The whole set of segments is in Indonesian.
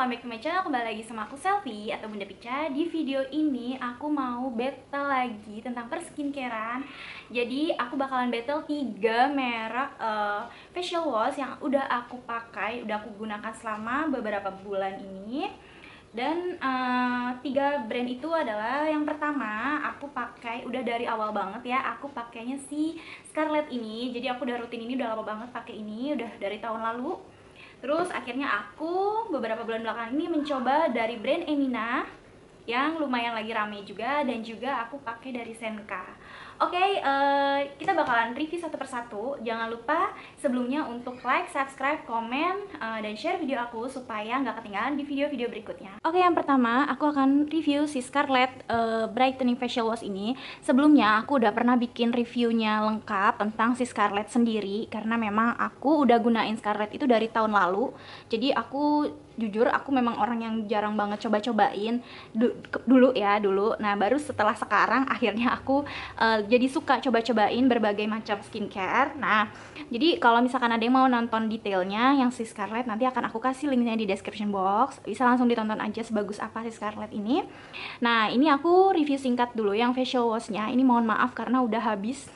welcome back to my channel. Kembali lagi sama aku Selfie atau Bunda Pica. Di video ini aku mau battle lagi tentang perskincarean. Jadi aku bakalan battle 3 merek facial wash yang udah aku pakai, udah aku gunakan selama beberapa bulan ini. Dan 3 brand itu adalah, yang pertama aku pakai udah dari awal banget ya, aku pakainya si Scarlett ini. Jadi aku udah rutin ini, udah lama banget pakai ini, udah dari tahun lalu. Terus akhirnya aku beberapa bulan belakangan ini mencoba dari brand Emina yang lumayan lagi rame juga, dan juga aku pakai dari Senka. Oke, kita bakalan review satu persatu. Jangan lupa sebelumnya untuk like, subscribe, komen, dan share video aku supaya nggak ketinggalan di video-video berikutnya. Oke, yang pertama aku akan review si Scarlett Brightening Facial Wash ini. Sebelumnya aku udah pernah bikin reviewnya lengkap tentang si Scarlett sendiri, karena memang aku udah gunain Scarlett itu dari tahun lalu. Jadi aku jujur, aku memang orang yang jarang banget coba-cobain dulu. Nah, baru setelah sekarang akhirnya aku jadi suka coba-cobain berbagai macam skincare. Nah, jadi kalau misalkan ada yang mau nonton detailnya yang si Scarlett, nanti akan aku kasih linknya di description box. Bisa langsung ditonton aja sebagus apa si Scarlett ini. Nah, ini aku review singkat dulu yang facial washnya. Ini mohon maaf karena udah habis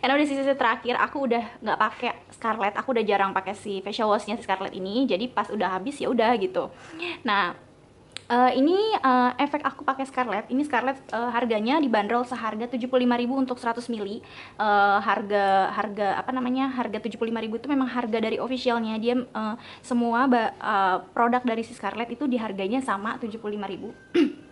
karena udah sisi terakhir. Aku udah nggak pakai Scarlett, aku udah jarang pakai si facial washnya si Scarlett ini. Jadi pas udah habis ya udah gitu. Nah, ini efek aku pakai Scarlett. Ini Scarlett harganya dibanderol seharga 75.000 untuk 100 ml. Harga apa namanya? Harga 75.000 itu memang harga dari officialnya. Dia semua produk dari si Scarlett itu dihargainya sama 75.000.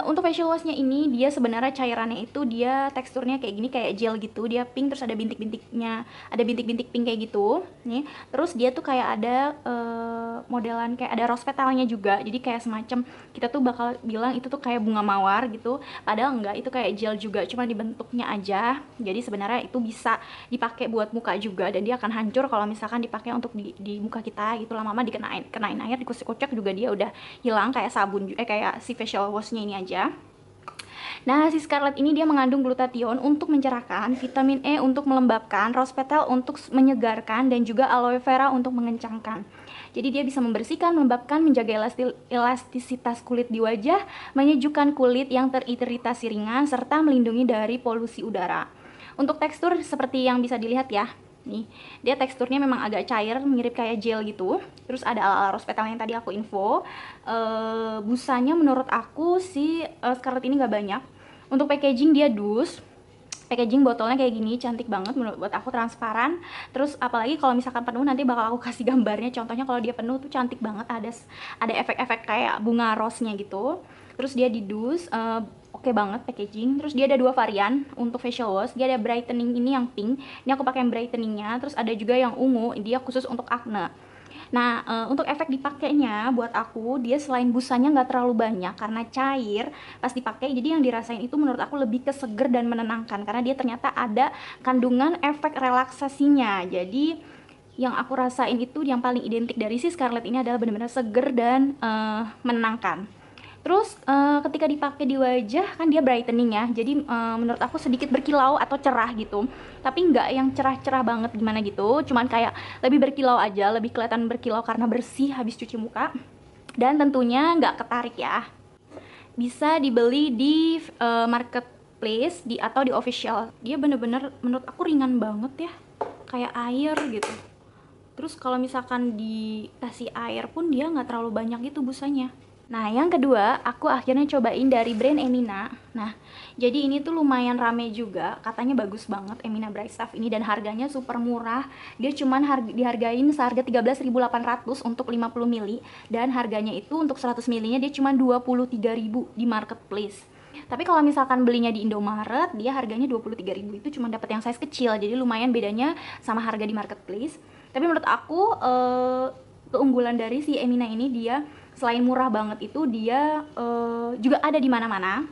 Untuk facial washnya ini dia sebenarnya cairannya itu dia teksturnya kayak gini, kayak gel gitu. Dia pink, terus ada bintik-bintiknya, ada bintik-bintik pink kayak gitu nih. Terus dia tuh kayak ada modelan kayak ada rose petalnya juga. Jadi kayak semacam kita tuh bakal bilang itu tuh kayak bunga mawar gitu, padahal enggak, itu kayak gel juga, cuma dibentuknya aja. Jadi sebenarnya itu bisa dipakai buat muka juga, dan dia akan hancur kalau misalkan dipakai untuk di muka kita gitu. Lama-lama kenain air, dikucek-kucek juga dia udah hilang kayak sabun, kayak si facial wash ini aja. Nah, si Scarlett ini dia mengandung glutathione untuk mencerahkan, vitamin E untuk melembabkan, rose petal untuk menyegarkan, dan juga aloe vera untuk mengencangkan. Jadi dia bisa membersihkan, melembabkan, menjaga elastisitas kulit di wajah, menyejukkan kulit yang teriritasi ringan, serta melindungi dari polusi udara. Untuk tekstur seperti yang bisa dilihat ya, nih, dia teksturnya memang agak cair, mirip kayak gel gitu. Terus ada ala-ala rose petal yang tadi aku info. Busanya menurut aku si Scarlett ini nggak banyak. Untuk packaging dia dus. Packaging botolnya kayak gini, cantik banget menurut buat aku, transparan. Terus apalagi kalau misalkan penuh, nanti bakal aku kasih gambarnya. Contohnya kalau dia penuh tuh cantik banget, ada efek-efek kayak bunga rose-nya gitu. Terus dia di dus, oke banget packaging. Terus dia ada 2 varian untuk facial wash. Dia ada brightening ini yang pink. Ini aku pakai yang brightening-nya. Terus ada juga yang ungu, dia khusus untuk acne. Nah, untuk efek dipakainya buat aku, dia selain busanya nggak terlalu banyak karena cair pas dipakai, jadi yang dirasain itu menurut aku lebih ke seger dan menenangkan, karena dia ternyata ada kandungan efek relaksasinya. Jadi yang aku rasain itu yang paling identik dari si Scarlett ini adalah benar-benar seger dan menenangkan. Terus ketika dipakai di wajah kan dia brightening ya, jadi menurut aku sedikit berkilau atau cerah gitu, tapi nggak yang cerah-cerah banget gimana gitu, cuman kayak lebih berkilau aja, lebih kelihatan berkilau karena bersih habis cuci muka. Dan tentunya nggak ketarik ya. Bisa dibeli di marketplace atau di official. Dia bener-bener menurut aku ringan banget ya, kayak air gitu. Terus kalau misalkan dikasih air pun dia nggak terlalu banyak gitu busanya. Nah, yang kedua, aku akhirnya cobain dari brand Emina. Nah, jadi ini tuh lumayan rame juga, katanya bagus banget Emina Bright Stuff ini, dan harganya super murah. Dia cuman dihargain seharga 13.800 untuk 50 ml, dan harganya itu untuk 100 ml-nya dia cuma 23.000 di marketplace. Tapi kalau misalkan belinya di Indomaret, dia harganya 23.000, itu cuma dapat yang size kecil. Jadi lumayan bedanya sama harga di marketplace. Tapi menurut aku keunggulan dari si Emina ini, dia selain murah banget itu dia juga ada di mana-mana.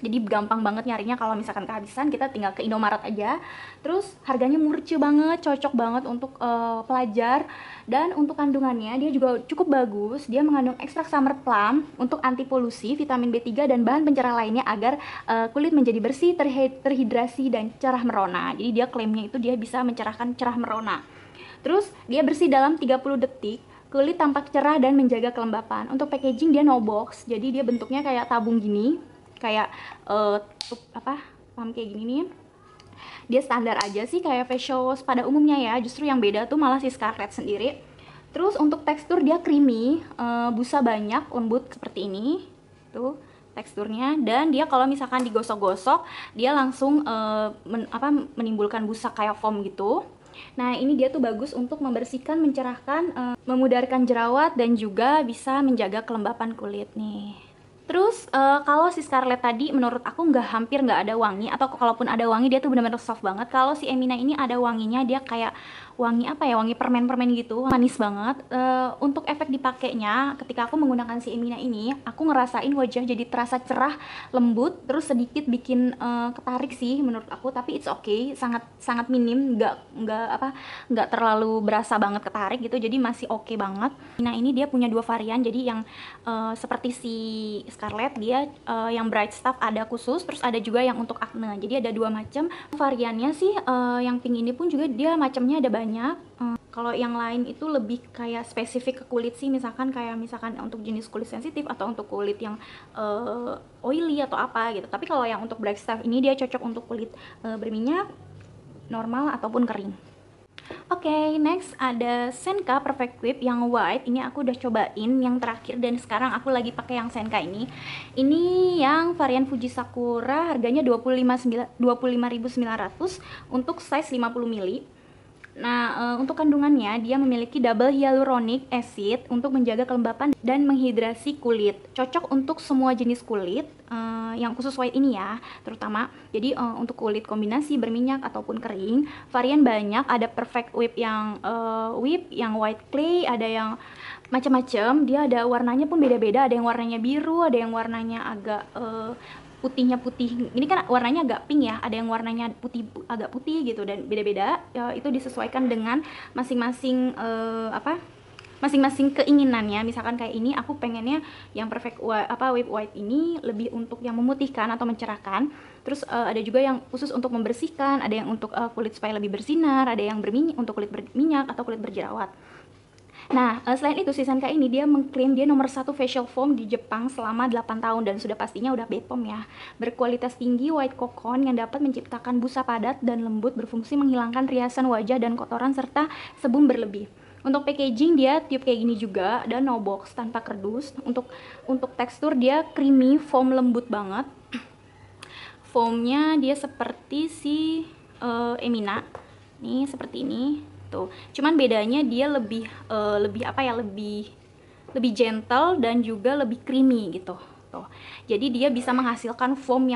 Jadi gampang banget nyarinya. Kalau misalkan kehabisan, kita tinggal ke Indomaret aja. Terus harganya murce banget, cocok banget untuk pelajar. Dan untuk kandungannya dia juga cukup bagus. Dia mengandung ekstrak summer plum untuk anti polusi, vitamin B3, dan bahan pencerah lainnya agar kulit menjadi bersih, terhidrasi, dan cerah merona. Jadi dia klaimnya itu dia bisa mencerahkan, cerah merona. Terus dia bersih dalam 30 detik. kulit tampak cerah dan menjaga kelembapan. Untuk packaging dia no box, jadi dia bentuknya kayak tabung gini, kayak pam kayak gini nih. Dia standar aja sih kayak facial wash pada umumnya ya. Justru yang beda tuh malah si Scarlett sendiri. Terus untuk tekstur dia creamy, busa banyak, lembut seperti ini. Tuh teksturnya, dan dia kalau misalkan digosok-gosok dia langsung menimbulkan busa kayak foam gitu. Nah, ini dia tuh bagus untuk membersihkan, mencerahkan, memudarkan jerawat, dan juga bisa menjaga kelembapan kulit nih. Terus kalau si Scarlett tadi menurut aku hampir nggak ada wangi, atau kalaupun ada wangi dia tuh benar-benar soft banget. Kalau si Emina ini ada wanginya, dia kayak wangi apa ya, wangi permen-permen gitu, manis banget. Untuk efek dipakainya, ketika aku menggunakan si Emina ini, aku ngerasain wajah jadi terasa cerah, lembut, terus sedikit bikin ketarik sih menurut aku, tapi it's okay, sangat sangat minim, nggak terlalu berasa banget ketarik gitu, jadi masih oke banget. Nah, ini dia punya dua varian, jadi yang seperti si Scarlett dia yang bright stuff ada khusus, terus ada juga yang untuk acne, jadi ada dua macam variannya sih. Yang pink ini pun juga dia macamnya ada banyak. Kalau yang lain itu lebih kayak spesifik ke kulit sih, misalkan untuk jenis kulit sensitif atau untuk kulit yang oily atau apa gitu. Tapi kalau yang untuk bright stuff ini dia cocok untuk kulit berminyak, normal ataupun kering. Oke, next ada Senka Perfect Whip yang white. Ini aku udah cobain yang terakhir dan sekarang aku lagi pakai yang Senka ini. Ini yang varian Fuji Sakura, harganya 25.900 untuk size 50 ml. Nah, untuk kandungannya dia memiliki double hyaluronic acid untuk menjaga kelembapan dan menghidrasi kulit. Cocok untuk semua jenis kulit, yang khusus white ini ya, terutama. Jadi untuk kulit kombinasi berminyak ataupun kering, varian banyak. Ada Perfect Whip yang yang white clay, ada yang macam-macam. Dia ada warnanya pun beda-beda. Ada yang warnanya biru, ada yang warnanya agak putihnya putih. Ini kan warnanya agak pink ya, ada yang warnanya putih, agak putih gitu, dan beda-beda. Itu disesuaikan dengan masing-masing masing-masing keinginannya. Misalkan kayak ini aku pengennya yang perfect whip white ini lebih untuk yang memutihkan atau mencerahkan. Terus ada juga yang khusus untuk membersihkan, ada yang untuk kulit supaya lebih bersinar, ada yang berminyak untuk kulit berminyak atau kulit berjerawat. Nah, selain itu si Senka ini dia mengklaim dia nomor 1 facial foam di Jepang selama 8 tahun, dan sudah pastinya udah BPOM ya. Berkualitas tinggi white cocoon yang dapat menciptakan busa padat dan lembut, berfungsi menghilangkan riasan wajah dan kotoran serta sebum berlebih. Untuk packaging dia tube kayak gini juga, dan no box tanpa kerdus. Untuk tekstur dia creamy, foam lembut banget. Foamnya dia seperti si Emina. Nih seperti ini. Tuh. Cuman bedanya dia lebih gentle dan juga lebih creamy gitu. Tuh. Jadi dia bisa menghasilkan foam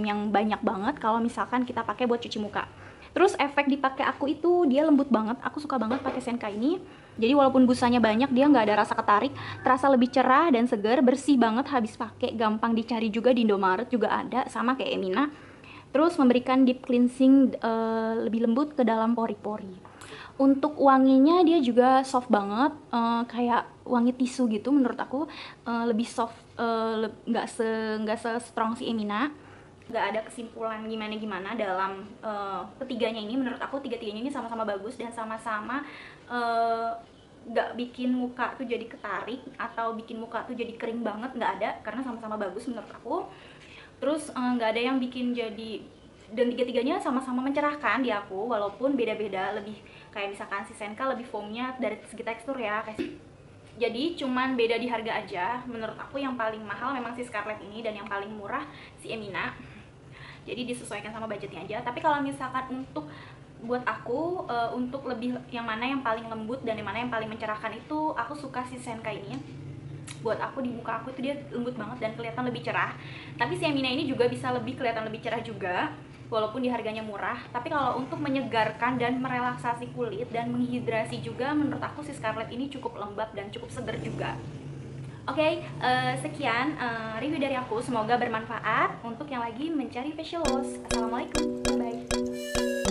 yang banyak banget kalau misalkan kita pakai buat cuci muka. Terus efek dipakai aku itu dia lembut banget. Aku suka banget pakai Senka ini. Jadi walaupun busanya banyak, dia nggak ada rasa ketarik, terasa lebih cerah dan segar, bersih banget habis pakai, gampang dicari juga di Indomaret juga ada, sama kayak Emina. Terus memberikan deep cleansing lebih lembut ke dalam pori-pori. Untuk wanginya dia juga soft banget, kayak wangi tisu gitu menurut aku. Lebih soft, nggak se strong si Emina. Nggak ada kesimpulan gimana dalam ketiganya ini. Menurut aku tiga-tiganya ini sama-sama bagus dan sama-sama nggak bikin muka tuh jadi ketarik atau bikin muka tuh jadi kering banget, nggak ada, karena sama-sama bagus menurut aku. Terus nggak ada yang bikin jadi, dan tiga-tiganya sama-sama mencerahkan di aku, walaupun beda-beda. Lebih kayak misalkan si Senka lebih foamnya dari segi tekstur ya, jadi cuman beda di harga aja. Menurut aku yang paling mahal memang si Scarlett ini, dan yang paling murah si Emina. Jadi disesuaikan sama budgetnya aja. Tapi kalau misalkan buat aku untuk lebih yang mana yang paling lembut dan yang mana yang paling mencerahkan, itu aku suka si Senka ini. Buat aku di muka aku itu dia lembut banget dan kelihatan lebih cerah. Tapi si Emina ini juga bisa kelihatan lebih cerah juga, walaupun di harganya murah. Tapi kalau untuk menyegarkan dan merelaksasi kulit dan menghidrasi juga, menurut aku si Scarlett ini cukup lembab dan cukup segar juga. Oke, sekian review dari aku. Semoga bermanfaat untuk yang lagi mencari facial wash. Assalamualaikum, bye.